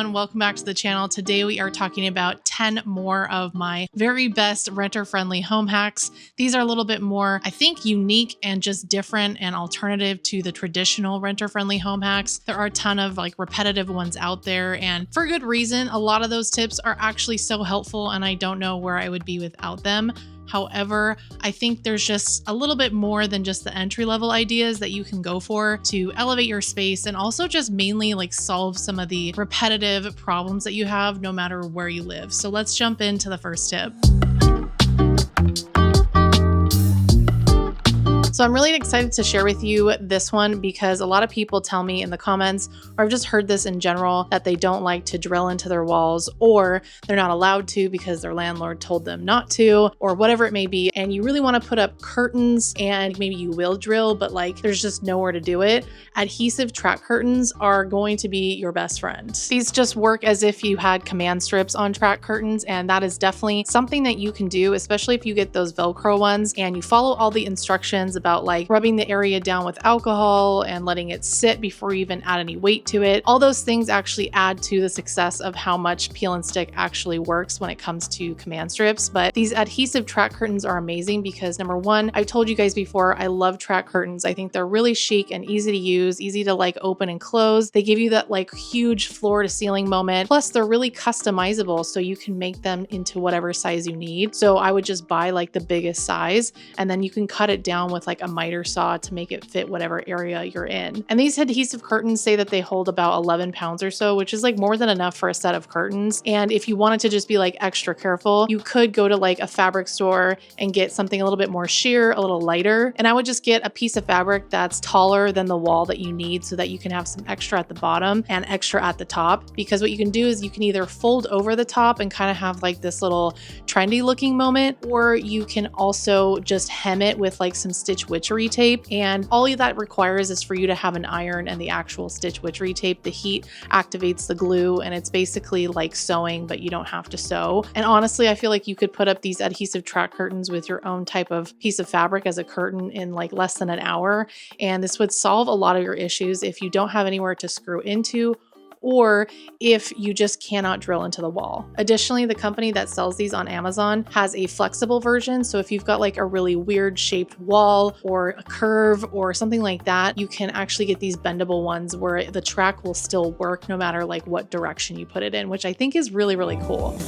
everyone, welcome back to the channel. Today we are talking about 10 more of my very best renter-friendly home hacks. These are a little bit more, I think, unique and just different and alternative to the traditional renter-friendly home hacks. There are a ton of like repetitive ones out there, and for good reason. A lot of those tips are actually so helpful and I don't know where I would be without them. However, I think there's just a little bit more than just the entry-level ideas that you can go for to elevate your space and also just mainly like solve some of the repetitive problems that you have no matter where you live. So let's jump into the first tip. So I'm really excited to share with you this one because a lot of people tell me in the comments, or I've just heard this in general, that they don't like to drill into their walls or they're not allowed to because their landlord told them not to, or whatever it may be. And you really want to put up curtains and maybe you will drill, but like there's just nowhere to do it. Adhesive track curtains are going to be your best friend. These just work as if you had command strips on track curtains, and that is definitely something that you can do, especially if you get those Velcro ones and you follow all the instructions about like rubbing the area down with alcohol and letting it sit before you even add any weight to it. All those things actually add to the success of how much peel and stick actually works when it comes to command strips. But these adhesive track curtains are amazing because number one, I've told you guys before, I love track curtains. I think they're really chic and easy to use, easy to like open and close. They give you that like huge floor to ceiling moment. Plus they're really customizable, so you can make them into whatever size you need. So I would just buy like the biggest size and then you can cut it down with like a miter saw to make it fit whatever area you're in. And these adhesive curtains say that they hold about 11 pounds or so, which is like more than enough for a set of curtains. And if you wanted to just be like extra careful, you could go to like a fabric store and get something a little bit more sheer, a little lighter. And I would just get a piece of fabric that's taller than the wall that you need so that you can have some extra at the bottom and extra at the top. Because what you can do is you can either fold over the top and kind of have like this little trendy looking moment, or you can also just hem it with like some stitch witchery tape, and all that requires is for you to have an iron and the actual stitch witchery tape. The heat activates the glue and it's basically like sewing, but you don't have to sew. And honestly, I feel like you could put up these adhesive track curtains with your own type of piece of fabric as a curtain in like less than an hour, and this would solve a lot of your issues if you don't have anywhere to screw into, or if you just cannot drill into the wall. Additionally, the company that sells these on Amazon has a flexible version. So if you've got like a really weird shaped wall or a curve or something like that, you can actually get these bendable ones where the track will still work no matter like what direction you put it in, which I think is really, really cool.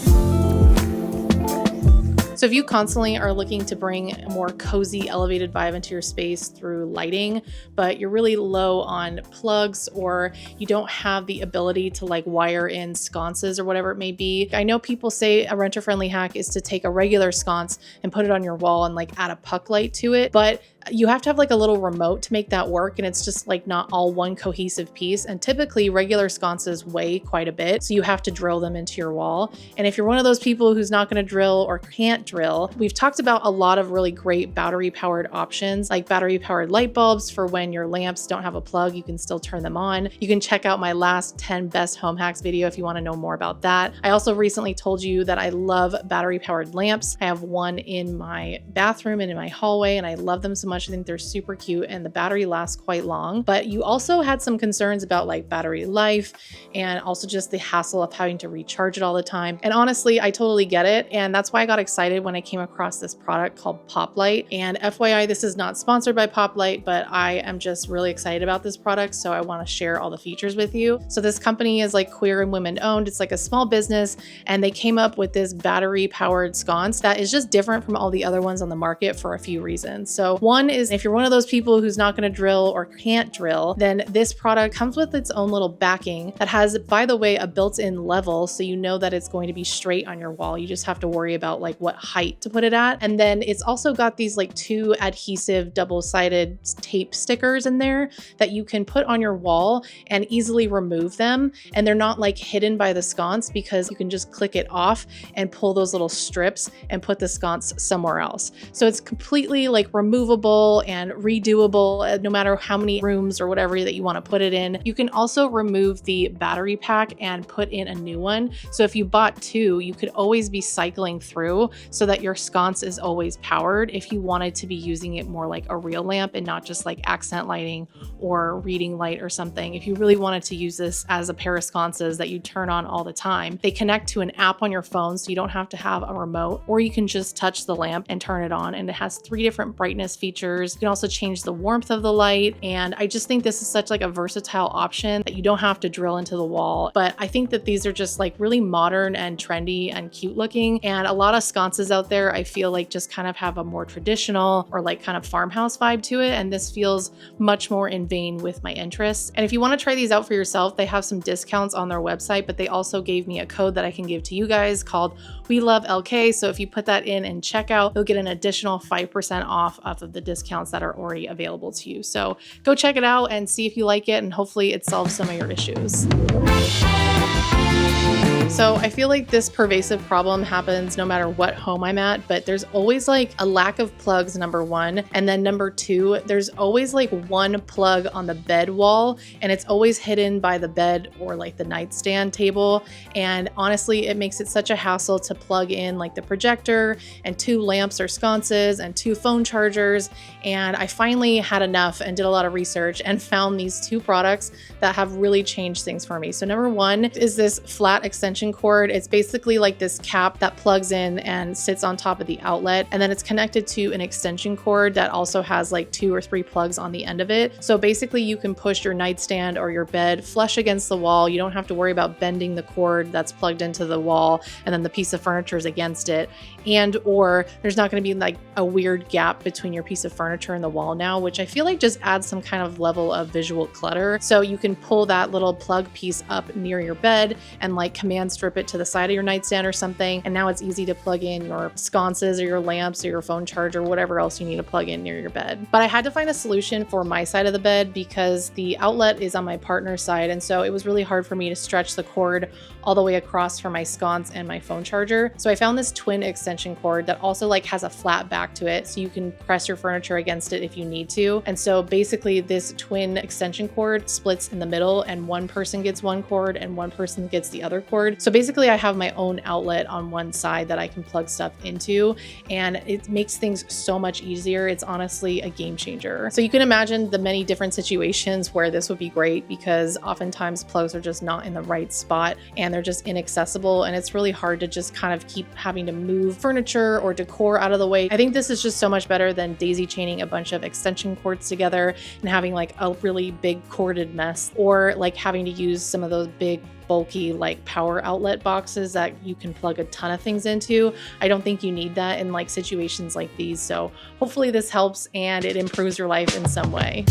So if you constantly are looking to bring a more cozy, elevated vibe into your space through lighting, but you're really low on plugs or you don't have the ability to like wire in sconces or whatever it may be. I know people say a renter-friendly hack is to take a regular sconce and put it on your wall and like add a puck light to it, but you have to have like a little remote to make that work, and it's just like not all one cohesive piece. And typically regular sconces weigh quite a bit, so you have to drill them into your wall. And if you're one of those people who's not going to drill or can't drill, we've talked about a lot of really great battery powered options, like battery powered light bulbs for when your lamps don't have a plug, you can still turn them on. You can check out my last 10 best home hacks video if you want to know more about that. I also recently told you that I love battery powered lamps. I have one in my bathroom and in my hallway, and I love them so much. I think they're super cute and the battery lasts quite long. But you also had some concerns about like battery life and also just the hassle of having to recharge it all the time. And honestly, I totally get it. And that's why I got excited when I came across this product called Poplight. And FYI, this is not sponsored by Poplight, but I am just really excited about this product. So I want to share all the features with you. So this company is like queer and women owned. It's like a small business, and they came up with this battery powered sconce that is just different from all the other ones on the market for a few reasons. So one is if you're one of those people who's not going to drill or can't drill, then this product comes with its own little backing that has, by the way, a built-in level. So you know that it's going to be straight on your wall. You just have to worry about like what height to put it at. And then it's also got these like 2 adhesive double-sided tape stickers in there that you can put on your wall and easily remove them. And they're not like hidden by the sconce because you can just click it off and pull those little strips and put the sconce somewhere else. So it's completely like removable. reusable and redoable, no matter how many rooms or whatever that you want to put it in. You can also remove the battery pack and put in a new one. So if you bought two, you could always be cycling through so that your sconce is always powered if you wanted to be using it more like a real lamp and not just like accent lighting or reading light or something. If you really wanted to use this as a pair of sconces that you turn on all the time, they connect to an app on your phone, so you don't have to have a remote, or you can just touch the lamp and turn it on. And it has 3 different brightness features. You can also change the warmth of the light. And I just think this is such like a versatile option that you don't have to drill into the wall. But I think that these are just like really modern and trendy and cute looking. And a lot of sconces out there, I feel like just kind of have a more traditional or like kind of farmhouse vibe to it. And this feels much more in vein with my interests. And if you want to try these out for yourself, they have some discounts on their website, but they also gave me a code that I can give to you guys called We Love LK. So if you put that in and check out, you'll get an additional 5% off of the discounts that are already available to you. So go check it out and see if you like it, and hopefully it solves some of your issues. So I feel like this pervasive problem happens no matter what home I'm at, but there's always like a lack of plugs, number one. And then number two, there's always like one plug on the bed wall, and it's always hidden by the bed or like the nightstand table. And honestly, it makes it such a hassle to plug in like the projector and 2 lamps or sconces and 2 phone chargers. And I finally had enough and did a lot of research and found these 2 products that have really changed things for me. So number one is this flat extension cord. It's basically like this cap that plugs in and sits on top of the outlet, and then it's connected to an extension cord that also has like 2 or 3 plugs on the end of it. So basically you can push your nightstand or your bed flush against the wall. You don't have to worry about bending the cord that's plugged into the wall and then the piece of furniture is against it. And or there's not going to be like a weird gap between your piece of furniture and the wall now, which I feel like just adds some kind of level of visual clutter. So you can pull that little plug piece up near your bed and like command strip it to the side of your nightstand or something. And now it's easy to plug in your sconces or your lamps or your phone charger, whatever else you need to plug in near your bed. But I had to find a solution for my side of the bed because the outlet is on my partner's side. And so it was really hard for me to stretch the cord all the way across for my sconce and my phone charger. So I found this twin extension cord that also like has a flat back to it, so you can press your furniture against it if you need to. And so basically this twin extension cord splits in the middle, and one person gets one cord and one person gets the other cord. So basically I have my own outlet on one side that I can plug stuff into, and it makes things so much easier. It's honestly a game changer. So you can imagine the many different situations where this would be great, because oftentimes plugs are just not in the right spot and they're just inaccessible, and it's really hard to just kind of keep having to move furniture or decor out of the way. I think this is just so much better than daisy chaining a bunch of extension cords together and having like a really big corded mess, or like having to use some of those big bulky like power outlet boxes that you can plug a ton of things into. I don't think you need that in like situations like these. So hopefully this helps and it improves your life in some way.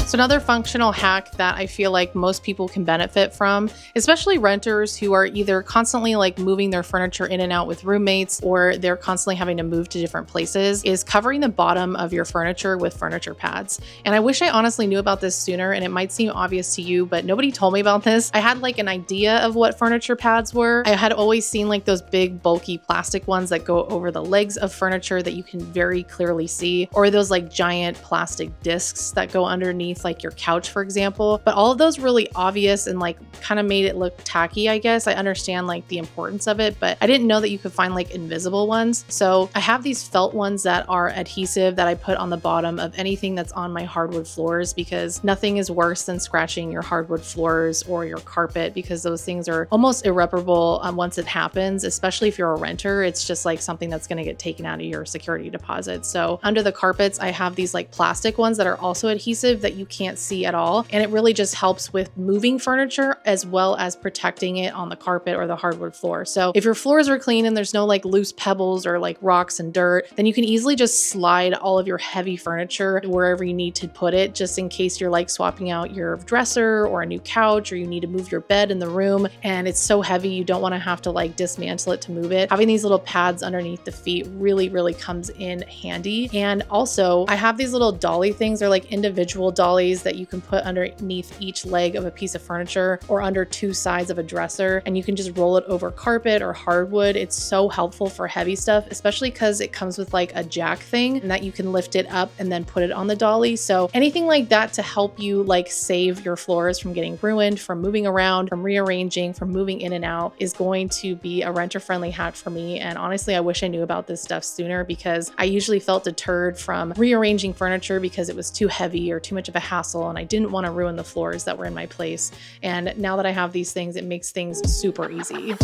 So another functional hack that I feel like most people can benefit from, especially renters who are either constantly like moving their furniture in and out with roommates, or they're constantly having to move to different places, is covering the bottom of your furniture with furniture pads. And I wish I honestly knew about this sooner, and it might seem obvious to you, but nobody told me about this. I had like an idea of what furniture pads were. I had always seen like those big bulky plastic ones that go over the legs of furniture that you can very clearly see, or those like giant plastic discs that go underneath like your couch, for example. But all of those really obvious and like kind of made it look tacky, I guess. I understand like the importance of it, but I didn't know that you could find like invisible ones. So I have these felt ones that are adhesive that I put on the bottom of anything that's on my hardwood floors, because nothing is worse than scratching your hardwood floors or your carpet, because those things are almost irreparable once it happens, especially if you're a renter. It's just like something that's going to get taken out of your security deposit. So under the carpets, I have these like plastic ones that are also adhesive that you can't see at all. And it really just helps with moving furniture as well as protecting it on the carpet or the hardwood floor. So if your floors are clean and there's no like loose pebbles or like rocks and dirt, then you can easily just slide all of your heavy furniture wherever you need to put it, just in case you're like swapping out your dresser or a new couch, or you need to move your bed in the room and it's so heavy you don't want to have to like dismantle it to move it. Having these little pads underneath the feet really comes in handy. And also I have these little dolly things. They're like individual dollies dollies that you can put underneath each leg of a piece of furniture or under two sides of a dresser, and you can just roll it over carpet or hardwood. It's so helpful for heavy stuff, especially because it comes with like a jack thing and that you can lift it up and then put it on the dolly. So anything like that to help you like save your floors from getting ruined, from moving around, from rearranging, from moving in and out is going to be a renter-friendly hack for me. And honestly, I wish I knew about this stuff sooner, because I usually felt deterred from rearranging furniture because it was too heavy or too much of a hassle, and I didn't want to ruin the floors that were in my place. And now that I have these things, it makes things super easy.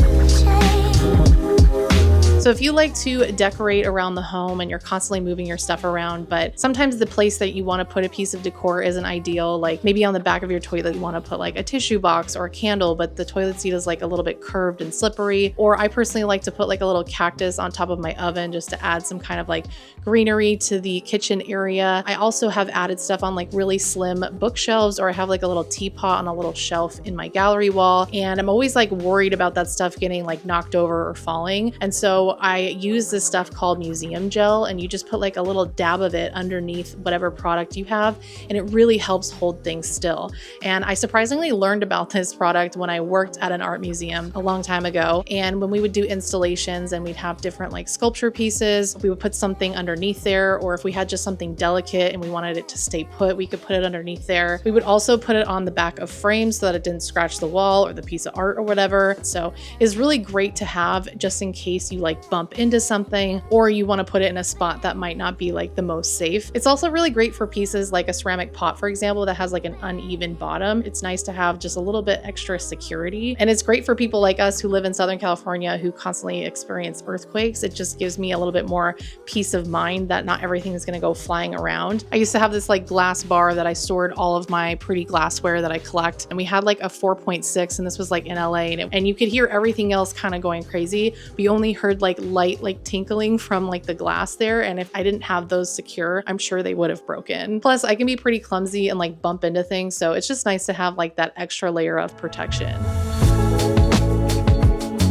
So if you like to decorate around the home and you're constantly moving your stuff around, but sometimes the place that you want to put a piece of decor isn't ideal, like maybe on the back of your toilet you want to put like a tissue box or a candle, but the toilet seat is like a little bit curved and slippery. Or I personally like to put like a little cactus on top of my oven just to add some kind of like greenery to the kitchen area. I also have added stuff on like really slim bookshelves, or I have like a little teapot on a little shelf in my gallery wall. And I'm always like worried about that stuff getting like knocked over or falling. And so I use this stuff called museum gel, and you just put like a little dab of it underneath whatever product you have, and it really helps hold things still. And I surprisingly learned about this product when I worked at an art museum a long time ago. And when we would do installations and we'd have different like sculpture pieces, we would put something underneath there, or if we had just something delicate and we wanted it to stay put, we could put it underneath there. We would also put it on the back of frames so that it didn't scratch the wall or the piece of art or whatever. So it's really great to have just in case you like bump into something, or you want to put it in a spot that might not be like the most safe. It's also really great for pieces like a ceramic pot, for example, that has like an uneven bottom. It's nice to have just a little bit extra security. And it's great for people like us who live in Southern California who constantly experience earthquakes. It just gives me a little bit more peace of mind that not everything is going to go flying around. I used to have this like glass bar that I stored all of my pretty glassware that I collect, and we had like a 4.6, and this was like in LA, and you could hear everything else kind of going crazy, but you only heard like light like tinkling from like the glass there. And if I didn't have those secure, I'm sure they would have broken. Plus I can be pretty clumsy and like bump into things, so it's just nice to have like that extra layer of protection.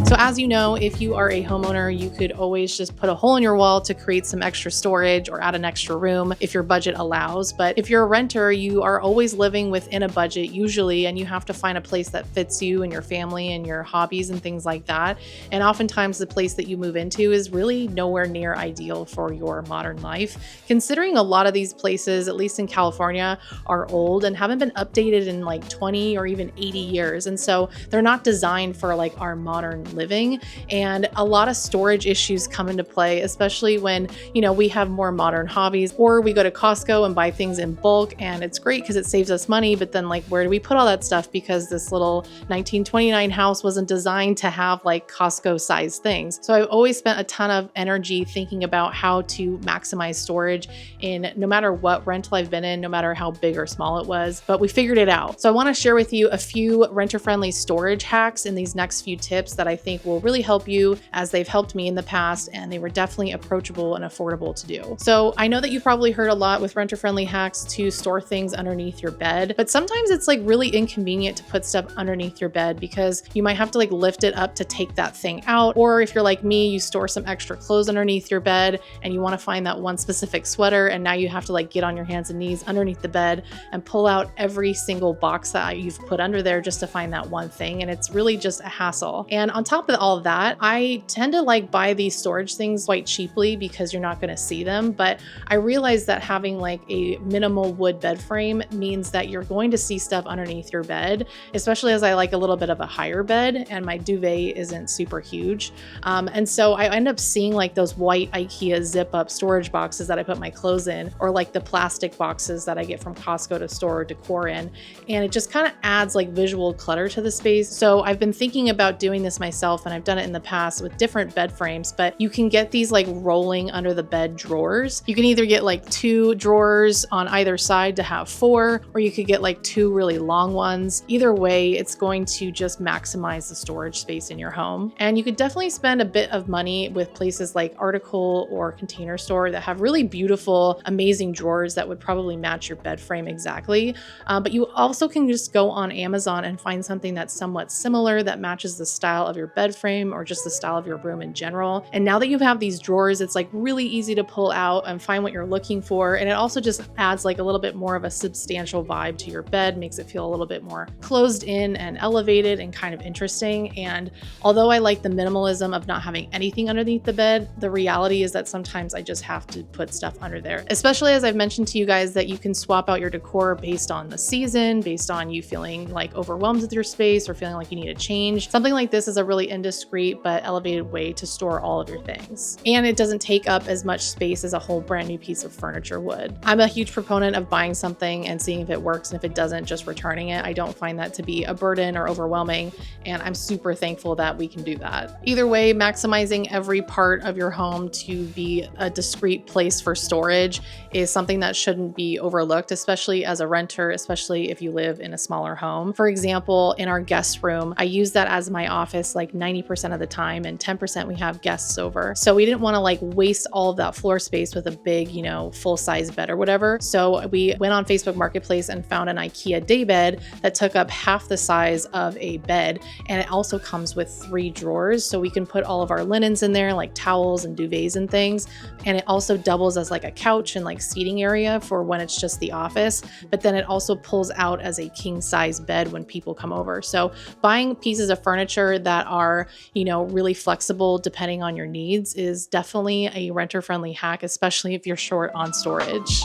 So as you know, if you are a homeowner, you could always just put a hole in your wall to create some extra storage or add an extra room if your budget allows. But if you're a renter, you are always living within a budget usually, and you have to find a place that fits you and your family and your hobbies and things like that. And oftentimes the place that you move into is really nowhere near ideal for your modern life. Considering a lot of these places, at least in California, are old and haven't been updated in like 20 or even 80 years. And so they're not designed for like our modern living, and a lot of storage issues come into play, especially when, you know, we have more modern hobbies, or we go to Costco and buy things in bulk, and it's great because it saves us money, but then like where do we put all that stuff, because this little 1929 house wasn't designed to have like Costco sized things. So I've always spent a ton of energy thinking about how to maximize storage in no matter what rental I've been in, no matter how big or small it was, but we figured it out. So I want to share with you a few renter-friendly storage hacks in these next few tips that I think will really help you, as they've helped me in the past, and they were definitely approachable and affordable to do. So I know that you probably heard a lot with renter-friendly hacks to store things underneath your bed, but sometimes it's like really inconvenient to put stuff underneath your bed because you might have to like lift it up to take that thing out. Or if you're like me, you store some extra clothes underneath your bed and you want to find that one specific sweater, and now you have to like get on your hands and knees underneath the bed and pull out every single box that you've put under there just to find that one thing. And it's really just a hassle. And on top of all of that, I tend to like buy these storage things quite cheaply because you're not going to see them. But I realized that having like a minimal wood bed frame means that you're going to see stuff underneath your bed, especially as I like a little bit of a higher bed and my duvet isn't super huge. And so I end up seeing like those white IKEA zip up storage boxes that I put my clothes in, or like the plastic boxes that I get from Costco to store decor in. And it just kind of adds like visual clutter to the space. So I've been thinking about doing this myself, and I've done it in the past with different bed frames, but you can get these like rolling under the bed drawers. You can either get like 2 drawers on either side to have 4, or you could get like 2 really long ones. Either way, it's going to just maximize the storage space in your home. And you could definitely spend a bit of money with places like Article or Container Store that have really beautiful, amazing drawers that would probably match your bed frame exactly. But you also can just go on Amazon and find something that's somewhat similar that matches the style of your bed frame or just the style of your room in general. And now that you have these drawers, it's like really easy to pull out and find what you're looking for. And it also just adds like a little bit more of a substantial vibe to your bed, makes it feel a little bit more closed in and elevated and kind of interesting. And although I like the minimalism of not having anything underneath the bed, the reality is that sometimes I just have to put stuff under there, especially as I've mentioned to you guys that you can swap out your decor based on the season, based on you feeling like overwhelmed with your space or feeling like you need a change. Something like this is a really indiscreet but elevated way to store all of your things. And it doesn't take up as much space as a whole brand new piece of furniture would. I'm a huge proponent of buying something and seeing if it works, and if it doesn't, just returning it. I don't find that to be a burden or overwhelming, and I'm super thankful that we can do that. Either way, maximizing every part of your home to be a discrete place for storage is something that shouldn't be overlooked, especially as a renter, especially if you live in a smaller home. For example, in our guest room, I use that as my office like 90% of the time, and 10% we have guests over. So we didn't want to like waste all of that floor space with a big, full-size bed or whatever. So we went on Facebook Marketplace and found an IKEA daybed that took up half the size of a bed. And it also comes with 3 drawers. So we can put all of our linens in there, like towels and duvets and things. And it also doubles as like a couch and like seating area for when it's just the office. But then it also pulls out as a king size bed when people come over. So buying pieces of furniture that are, really flexible depending on your needs is definitely a renter-friendly hack, especially if you're short on storage.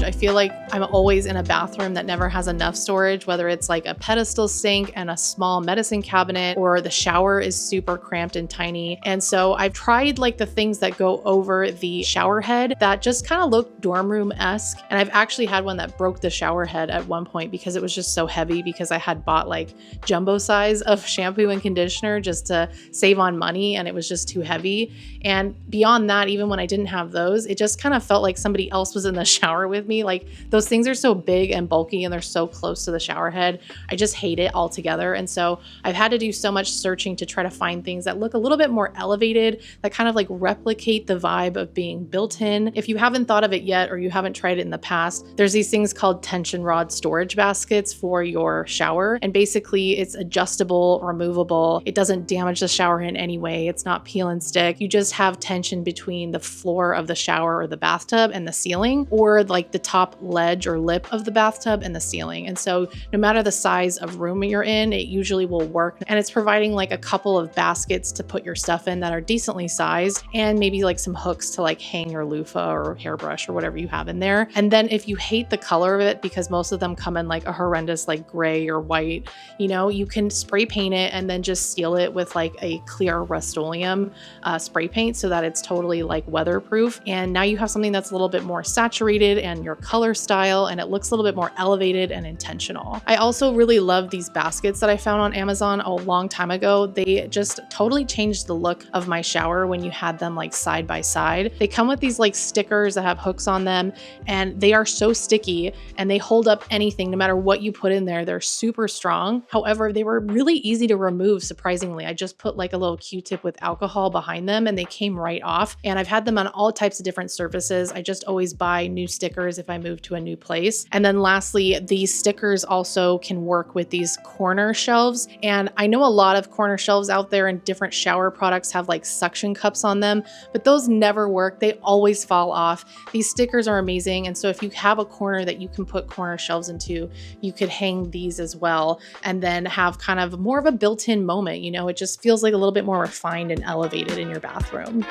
I feel like I'm always in a bathroom that never has enough storage, whether it's like a pedestal sink and a small medicine cabinet, or the shower is super cramped and tiny. And so I've tried like the things that go over the shower head that just kind of look dorm room-esque. And I've actually had one that broke the shower head at one point because it was just so heavy, because I had bought like jumbo size of shampoo and conditioner just to save on money, and it was just too heavy. And beyond that, even when I didn't have those, it just kind of felt like somebody else was in the shower with me. Like those things are so big and bulky and they're so close to the shower head. I just hate it altogether. And so I've had to do so much searching to try to find things that look a little bit more elevated, that kind of like replicate the vibe of being built in. If you haven't thought of it yet, or you haven't tried it in the past, there's these things called tension rod storage baskets for your shower. And basically it's adjustable, removable. It doesn't damage the shower in any way. It's not peel and stick. You just have tension between the floor of the shower or the bathtub and the ceiling, or like the top ledge or lip of the bathtub and the ceiling. And so no matter the size of room you're in, it usually will work. And it's providing like a couple of baskets to put your stuff in that are decently sized, and maybe like some hooks to like hang your loofah or hairbrush or whatever you have in there. And then if you hate the color of it, because most of them come in like a horrendous like gray or white, you can spray paint it and then just seal it with like a clear Rust-Oleum spray paint so that it's totally like weatherproof. And now you have something that's a little bit more saturated and your color style, and it looks a little bit more elevated and intentional. I also really love these baskets that I found on Amazon a long time ago. They just totally changed the look of my shower when you had them like side by side. They come with these like stickers that have hooks on them, and they are so sticky and they hold up anything no matter what you put in there. They're super strong. However, they were really easy to remove, surprisingly. I just put like a little Q-tip with alcohol behind them and they came right off. And I've had them on all types of different surfaces. I just always buy new stickers if I move to a new place. And then lastly, these stickers also can work with these corner shelves. And I know a lot of corner shelves out there and different shower products have like suction cups on them, but those never work. They always fall off. These stickers are amazing. And so if you have a corner that you can put corner shelves into, you could hang these as well, and then have kind of more of a built-in moment. It just feels like a little bit more refined and elevated in your bathroom.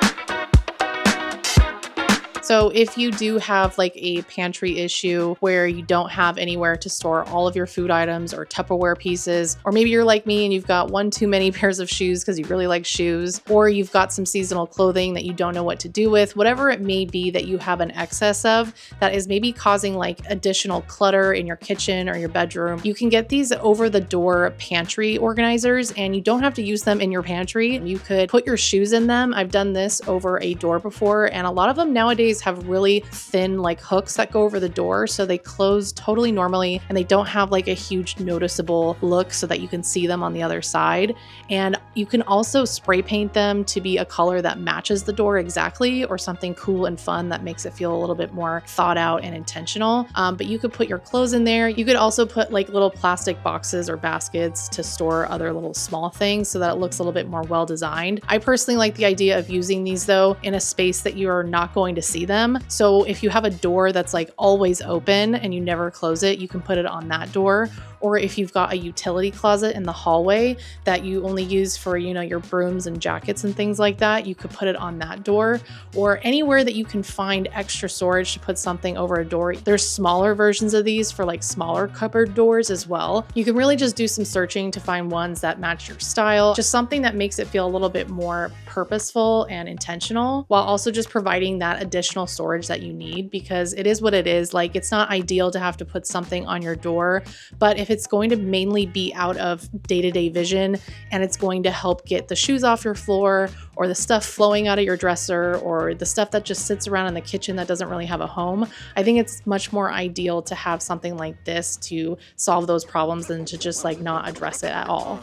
So if you do have like a pantry issue where you don't have anywhere to store all of your food items or Tupperware pieces, or maybe you're like me and you've got one too many pairs of shoes because you really like shoes, or you've got some seasonal clothing that you don't know what to do with, whatever it may be that you have an excess of that is maybe causing like additional clutter in your kitchen or your bedroom, you can get these over-the-door pantry organizers, and you don't have to use them in your pantry. You could put your shoes in them. I've done this over a door before, and a lot of them nowadays these have really thin like hooks that go over the door, so they close totally normally and they don't have like a huge noticeable look so that you can see them on the other side. And you can also spray paint them to be a color that matches the door exactly, or something cool and fun that makes it feel a little bit more thought out and intentional. But you could put your clothes in there. You could also put like little plastic boxes or baskets to store other little small things so that it looks a little bit more well designed. I personally like the idea of using these though in a space that you are not going to see them. So if you have a door that's like always open and you never close it, you can put it on that door. Or if you've got a utility closet in the hallway that you only use for, you know, your brooms and jackets and things like that, you could put it on that door. Or anywhere that you can find extra storage to put something over a door. There's smaller versions of these for like smaller cupboard doors as well. You can really just do some searching to find ones that match your style, just something that makes it feel a little bit more purposeful and intentional, while also just providing that additional storage that you need, because it is what it is. Like, it's not ideal to have to put something on your door, but if it's going to mainly be out of day-to-day vision and it's going to help get the shoes off your floor, or the stuff flowing out of your dresser, or the stuff that just sits around in the kitchen that doesn't really have a home, I think it's much more ideal to have something like this to solve those problems than to just like not address it at all.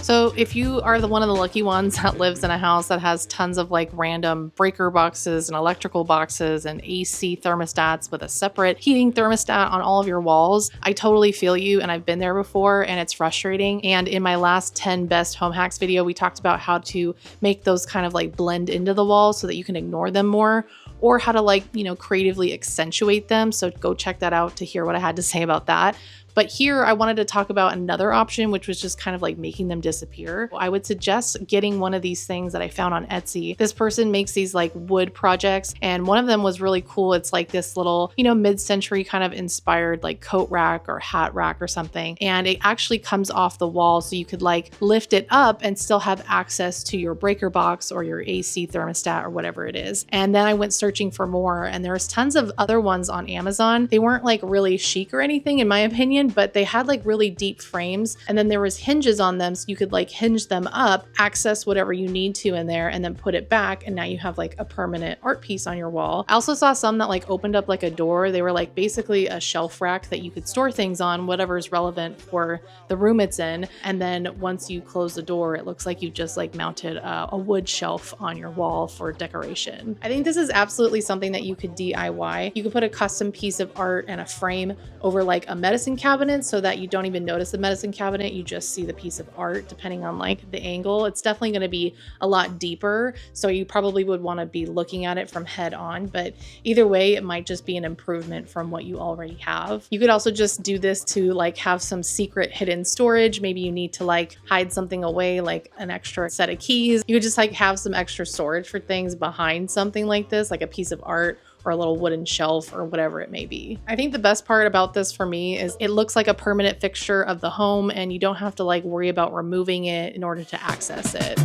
So if you are one of the lucky ones that lives in a house that has tons of like random breaker boxes and electrical boxes and AC thermostats with a separate heating thermostat on all of your walls, I totally feel you, and I've been there before and it's frustrating. And in my last 10 best home hacks video, we talked about how to make those kind of like blend into the walls so that you can ignore them more, or how to like, you know, creatively accentuate them. So go check that out to hear what I had to say about that. But here I wanted to talk about another option, which was just kind of like making them disappear. I would suggest getting one of these things that I found on Etsy. This person makes these like wood projects, and one of them was really cool. It's like this little, you know, mid-century kind of inspired like coat rack or hat rack or something. And it actually comes off the wall, so you could like lift it up and still have access to your breaker box or your AC thermostat or whatever it is. And then I went searching for more, and there's tons of other ones on Amazon. They weren't like really chic or anything in my opinion, but they had like really deep frames, and then there was hinges on them, so you could like hinge them up, access whatever you need to in there, and then put it back, and now you have like a permanent art piece on your wall. I also saw some that like opened up like a door. They were like basically a shelf rack that you could store things on, whatever is relevant for the room it's in, and then once you close the door, it looks like you just like mounted a wood shelf on your wall for decoration. I think this is absolutely something that you could DIY. You could put a custom piece of art and a frame over like a medicine cabinet, so that you don't even notice the medicine cabinet, you just see the piece of art depending on like the angle. It's definitely going to be a lot deeper, so you probably would want to be looking at it from head on, but either way it might just be an improvement from what you already have. You could also just do this to like have some secret hidden storage. Maybe you need to like hide something away, like an extra set of keys. You could just like have some extra storage for things behind something like this, like a piece of art or a little wooden shelf or whatever it may be. I think the best part about this for me is it looks like a permanent fixture of the home, and you don't have to like worry about removing it in order to access it.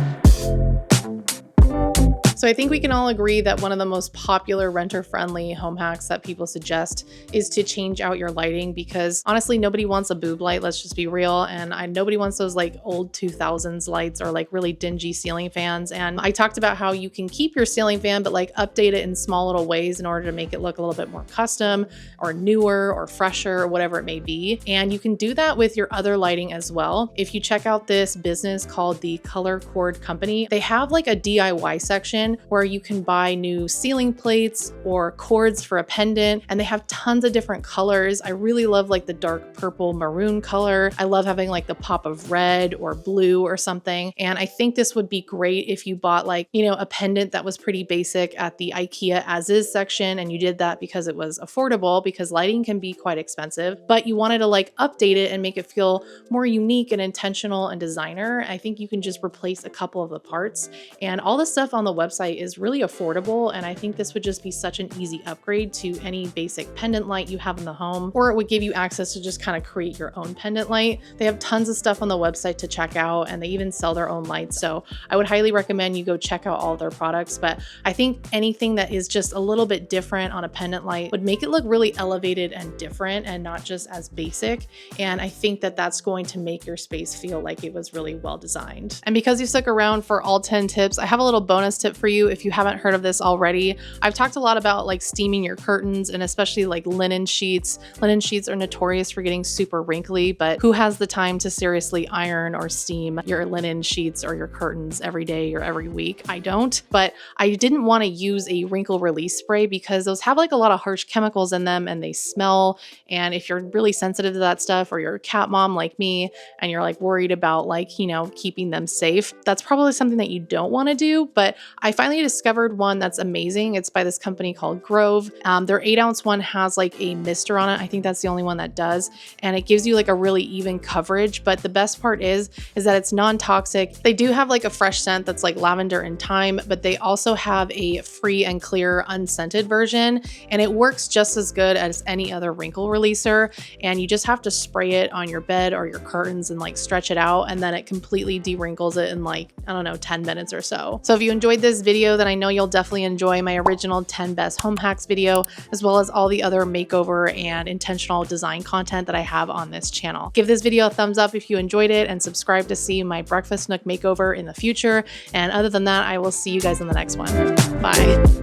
So I think we can all agree that one of the most popular renter-friendly home hacks that people suggest is to change out your lighting, because honestly, nobody wants a boob light, let's just be real. And nobody wants those like old 2000s lights or like really dingy ceiling fans. And I talked about how you can keep your ceiling fan, but like update it in small little ways in order to make it look a little bit more custom or newer or fresher or whatever it may be. And you can do that with your other lighting as well. If you check out this business called the Color Cord Company, they have like a DIY section where you can buy new ceiling plates or cords for a pendant, and they have tons of different colors. I really love like the dark purple maroon color. I love having like the pop of red or blue or something. And I think this would be great if you bought like, you know, a pendant that was pretty basic at the IKEA as is section, and you did that because it was affordable, because lighting can be quite expensive, but you wanted to like update it and make it feel more unique and intentional and designer. I think you can just replace a couple of the parts, and all the stuff on the website is really affordable. And I think this would just be such an easy upgrade to any basic pendant light you have in the home, or it would give you access to just kind of create your own pendant light. They have tons of stuff on the website to check out, and they even sell their own lights. So I would highly recommend you go check out all their products. But I think anything that is just a little bit different on a pendant light would make it look really elevated and different and not just as basic. And I think that that's going to make your space feel like it was really well designed. And because you stuck around for all 10 tips, I have a little bonus tip for you if you haven't heard of this already. I've talked a lot about like steaming your curtains and especially like linen sheets. Linen sheets are notorious for getting super wrinkly, but who has the time to seriously iron or steam your linen sheets or your curtains every day or every week? I don't, but I didn't want to use a wrinkle release spray because those have like a lot of harsh chemicals in them and they smell. And if you're really sensitive to that stuff, or you're a cat mom like me and you're like worried about like, you know, keeping them safe, that's probably something that you don't want to do. But I finally discovered one that's amazing. It's by this company called Grove. Their 8-ounce one has like a mister on it. I think that's the only one that does. And it gives you like a really even coverage. But the best part is that it's non-toxic. They do have like a fresh scent that's like lavender and thyme, but they also have a free and clear unscented version. And it works just as good as any other wrinkle releaser. And you just have to spray it on your bed or your curtains and like stretch it out. And then it completely de-wrinkles it in like, I don't know, 10 minutes or so. So if you enjoyed this video, then I know you'll definitely enjoy my original 10 best home hacks video, as well as all the other makeover and intentional design content that I have on this channel. Give this video a thumbs up if you enjoyed it and subscribe to see my breakfast nook makeover in the future. And other than that, I will see you guys in the next one. Bye.